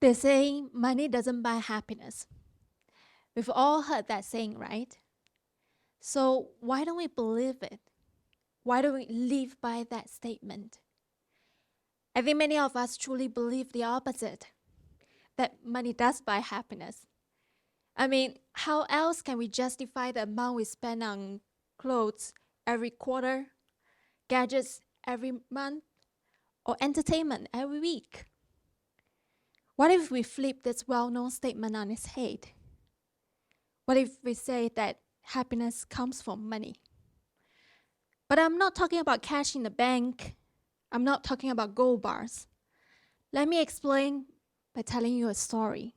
They say money doesn't buy happiness. We've all heard that saying, right? So why don't we believe it? Why don't we live by that statement? I think many of us truly believe the opposite, that money does buy happiness. I mean, how else can we justify the amount we spend on clothes every quarter, gadgets every month, or entertainment every week? What if we flip this well-known statement on its head? What if we say that happiness comes from money? But I'm not talking about cash in the bank. I'm not talking about gold bars. Let me explain by telling you a story.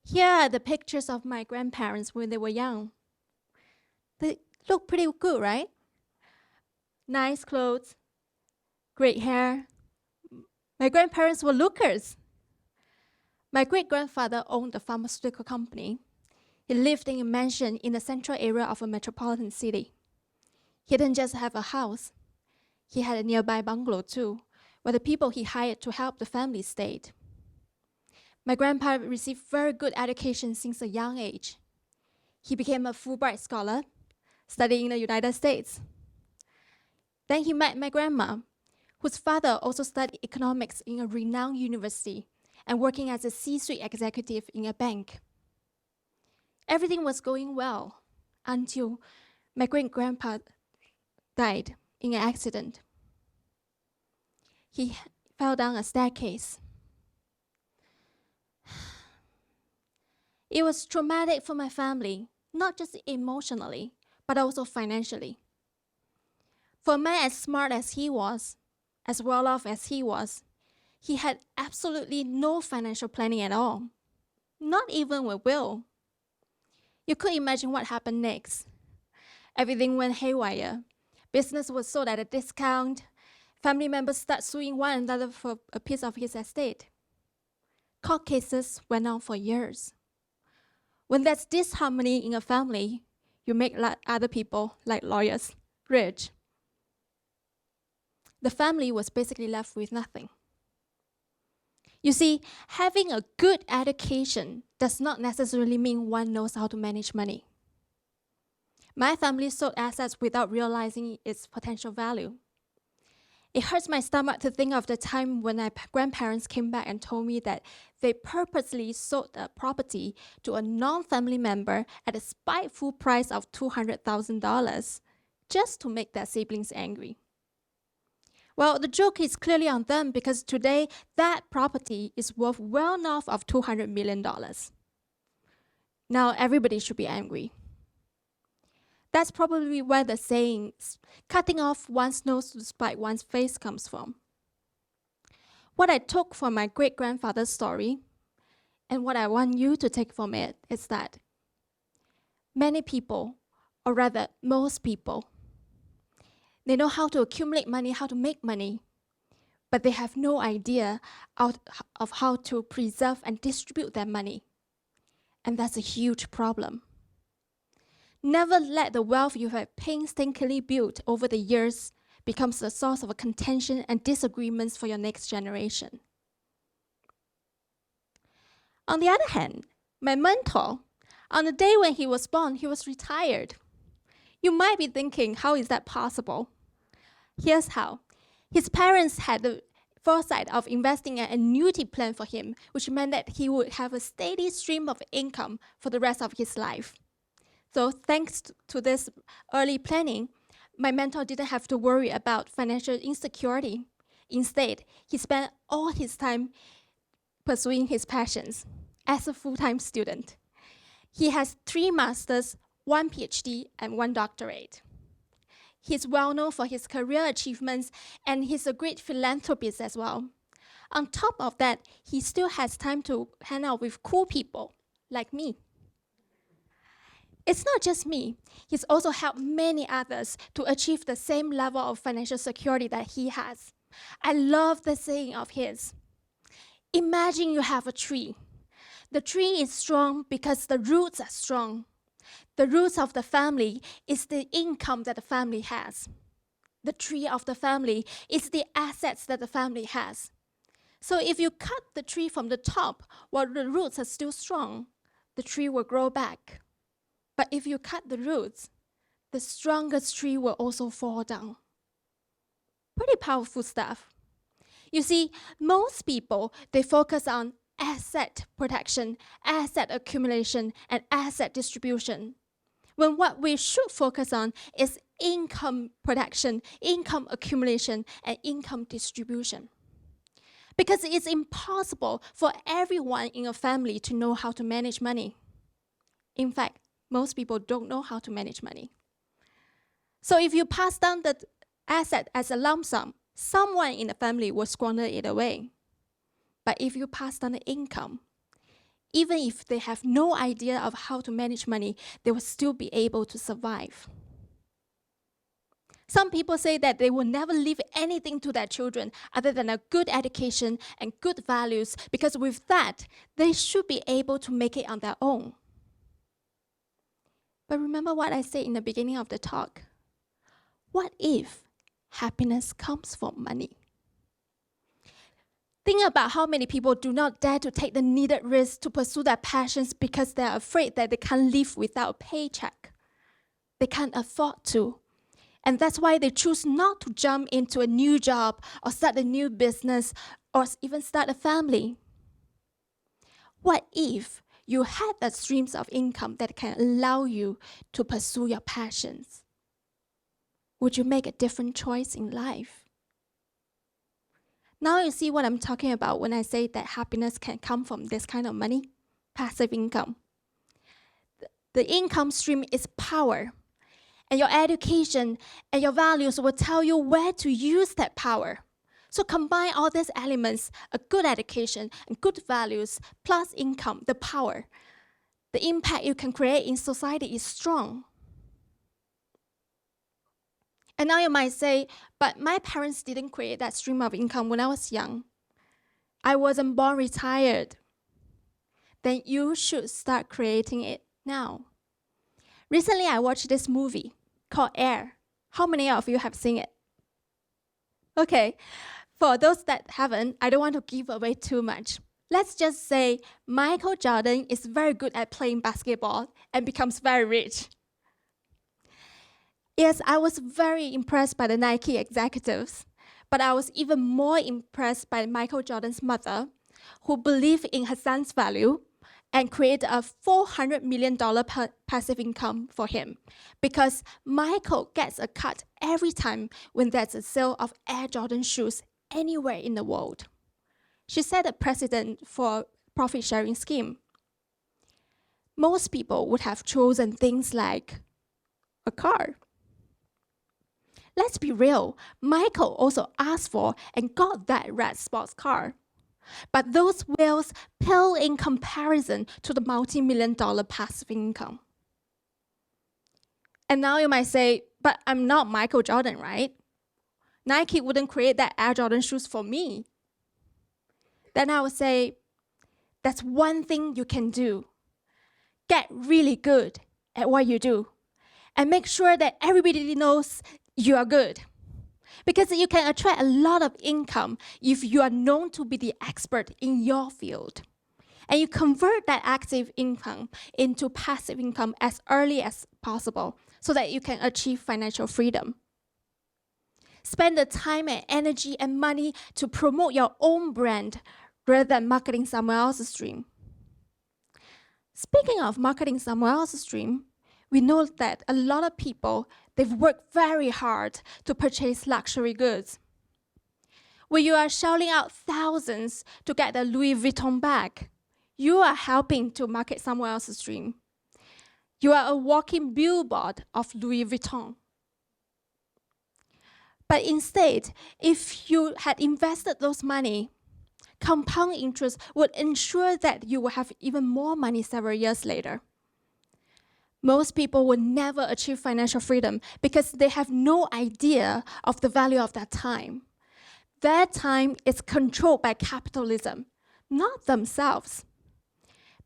Here are the pictures of my grandparents when they were young. They look pretty good, right? Nice clothes, great hair. My grandparents were lookers. My great-grandfather owned a pharmaceutical company. He lived in a mansion in the central area of a metropolitan city. He didn't just have a house. He had a nearby bungalow too, where the people he hired to help the family stayed. My grandpa received very good education since a young age. He became a Fulbright scholar, studying in the United States. Then he met my grandma, whose father also studied economics in a renowned university and working as a C-suite executive in a bank. Everything was going well until my great-grandpa died in an accident. He fell down a staircase. It was traumatic for my family, not just emotionally, but also financially. For a man as smart as he was, as well off as he was, he had absolutely no financial planning at all, not even a will. You could imagine what happened next. Everything went haywire. Business was sold at a discount. Family members started suing one another for a piece of his estate. Court cases went on for years. When there's disharmony in a family, you make other people, like lawyers, rich. The family was basically left with nothing. You see, having a good education does not necessarily mean one knows how to manage money. My family sold assets without realizing its potential value. It hurts my stomach to think of the time when my grandparents came back and told me that they purposely sold a property to a non-family member at a spiteful price of $200,000 just to make their siblings angry. Well, the joke is clearly on them because today that property is worth well north of $200 million. Now everybody should be angry. That's probably where the saying, cutting off one's nose to spite one's face comes from. What I took from my great-grandfather's story, and what I want you to take from it, is that many people, or rather most people, they know how to accumulate money, how to make money, but they have no idea of how to preserve and distribute their money. And that's a huge problem. Never let the wealth you have painstakingly built over the years become the source of contention and disagreements for your next generation. On the other hand, my mentor, on the day when he was born, he was retired. You might be thinking, how is that possible? Here's how. His parents had the foresight of investing an annuity plan for him, which meant that he would have a steady stream of income for the rest of his life. So thanks to this early planning, my mentor didn't have to worry about financial insecurity. Instead, he spent all his time pursuing his passions as a full-time student. He has 3 masters, 1 PhD, and 1 doctorate. He's well known for his career achievements, and he's a great philanthropist as well. On top of that, he still has time to hang out with cool people like me. It's not just me. He's also helped many others to achieve the same level of financial security that he has. I love the saying of his. Imagine you have a tree. The tree is strong because the roots are strong. The roots of the family is the income that the family has. The tree of the family is the assets that the family has. So if you cut the tree from the top while the roots are still strong, the tree will grow back. But if you cut the roots, the strongest tree will also fall down. Pretty powerful stuff. You see, most people, they focus on asset protection, asset accumulation, and asset distribution, when what we should focus on is income protection, income accumulation, and income distribution. Because it's impossible for everyone in a family to know how to manage money. In fact, most people don't know how to manage money. So if you pass down the asset as a lump sum, someone in the family will squander it away. But if you pass down the income, even if they have no idea of how to manage money, they will still be able to survive. Some people say that they will never leave anything to their children other than a good education and good values, because with that, they should be able to make it on their own. But remember what I said in the beginning of the talk. What if happiness comes from money? Think about how many people do not dare to take the needed risk to pursue their passions because they're afraid that they can't live without a paycheck. They can't afford to. And that's why they choose not to jump into a new job or start a new business or even start a family. What if you had that streams of income that can allow you to pursue your passions? Would you make a different choice in life? Now you see what I'm talking about when I say that happiness can come from this kind of money, passive income. The income stream is power, and your education and your values will tell you where to use that power. So combine all these elements, a good education and good values, plus income, the power. The impact you can create in society is strong. And now you might say, but my parents didn't create that stream of income when I was young. I wasn't born retired. Then you should start creating it now. Recently, I watched this movie called Air. How many of you have seen it? Okay, for those that haven't, I don't want to give away too much. Let's just say Michael Jordan is very good at playing basketball and becomes very rich. Yes, I was very impressed by the Nike executives, but I was even more impressed by Michael Jordan's mother, who believed in her son's value and created a $400 million passive income for him, because Michael gets a cut every time when there's a sale of Air Jordan shoes anywhere in the world. She set a precedent for a profit-sharing scheme. Most people would have chosen things like a car. Let's be real, Michael also asked for and got that red sports car. But those whales pale in comparison to the multi-million-dollar passive income. And now you might say, but I'm not Michael Jordan, right? Nike wouldn't create that Air Jordan shoes for me. Then I would say, that's one thing you can do. Get really good at what you do and make sure that everybody knows you are good. Because you can attract a lot of income if you are known to be the expert in your field. And you convert that active income into passive income as early as possible so that you can achieve financial freedom. Spend the time and energy and money to promote your own brand rather than marketing someone else's dream. Speaking of marketing someone else's dream, we know that a lot of people, they've worked very hard to purchase luxury goods. When you are shelling out thousands to get a Louis Vuitton bag, you are helping to market someone else's dream. You are a walking billboard of Louis Vuitton. But instead, if you had invested those money, compound interest would ensure that you will have even more money several years later. Most people will never achieve financial freedom because they have no idea of the value of their time. Their time is controlled by capitalism, not themselves.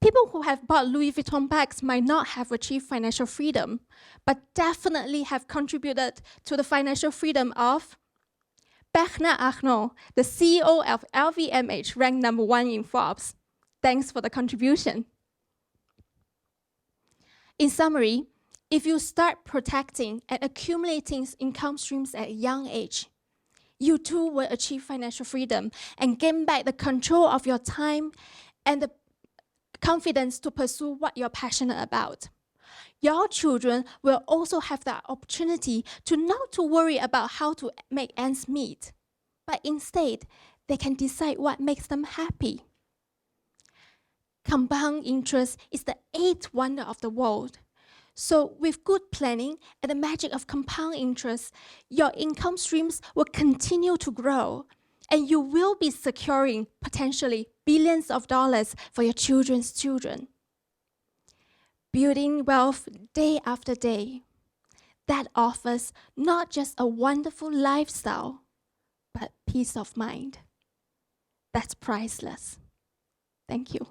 People who have bought Louis Vuitton bags might not have achieved financial freedom, but definitely have contributed to the financial freedom of Bernard Arnault, the CEO of LVMH, ranked #1 in Forbes. Thanks for the contribution. In summary, if you start protecting and accumulating income streams at a young age, you too will achieve financial freedom and gain back the control of your time and the confidence to pursue what you're passionate about. Your children will also have the opportunity to not to worry about how to make ends meet, but instead, they can decide what makes them happy. Compound interest is the 8th wonder of the world. So with good planning and the magic of compound interest, your income streams will continue to grow, and you will be securing potentially billions of dollars for your children's children. Building wealth day after day, that offers not just a wonderful lifestyle, but peace of mind. That's priceless. Thank you.